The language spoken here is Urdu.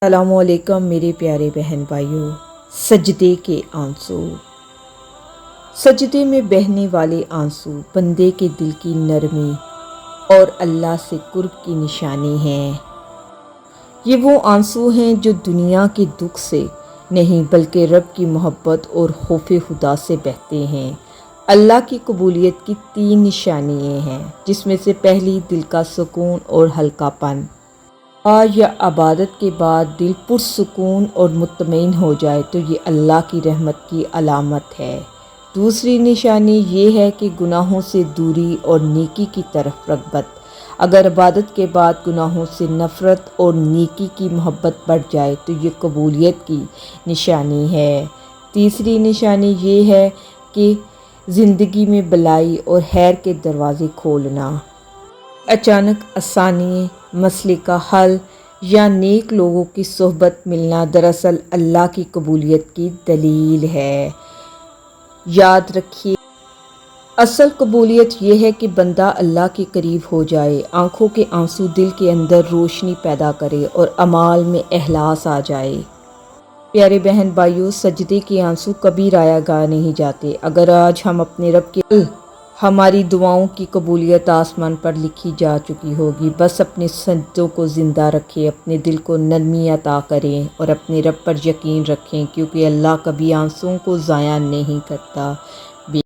السلام علیکم میرے پیارے بہن بھائیوں۔ سجدے کے آنسو۔ سجدے میں بہنے والے آنسو بندے کے دل کی نرمی اور اللہ سے قرب کی نشانی ہیں۔ یہ وہ آنسو ہیں جو دنیا کے دکھ سے نہیں بلکہ رب کی محبت اور خوف خدا سے بہتے ہیں۔ اللہ کی قبولیت کی 3 نشانیاں ہیں، جس میں سے پہلی دل کا سکون اور ہلکا پن۔ یا عبادت کے بعد دل پرسکون اور مطمئن ہو جائے تو یہ اللہ کی رحمت کی علامت ہے۔ دوسری نشانی یہ ہے کہ گناہوں سے دوری اور نیکی کی طرف رغبت۔ اگر عبادت کے بعد گناہوں سے نفرت اور نیکی کی محبت بڑھ جائے تو یہ قبولیت کی نشانی ہے۔ تیسری نشانی یہ ہے کہ زندگی میں بلائی اور خیر کے دروازے کھولنا۔ اچانک آسانی، مسئلے کا حل یا نیک لوگوں کی صحبت ملنا دراصل اللہ کی قبولیت کی دلیل ہے۔ یاد رکھیے، اصل قبولیت یہ ہے کہ بندہ اللہ کے قریب ہو جائے، آنکھوں کے آنسو دل کے اندر روشنی پیدا کرے اور اعمال میں اخلاص آ جائے۔ پیارے بہن بھائیوں، سجدے کے آنسو کبھی ضائع نہیں جاتے۔ اگر آج ہم اپنے رب کے ہماری دعاؤں کی قبولیت آسمان پر لکھی جا چکی ہوگی۔ بس اپنے سجدوں کو زندہ رکھیں، اپنے دل کو نرمی عطا کریں اور اپنے رب پر یقین رکھیں، کیونکہ اللہ کبھی آنسوؤں کو ضائع نہیں کرتا۔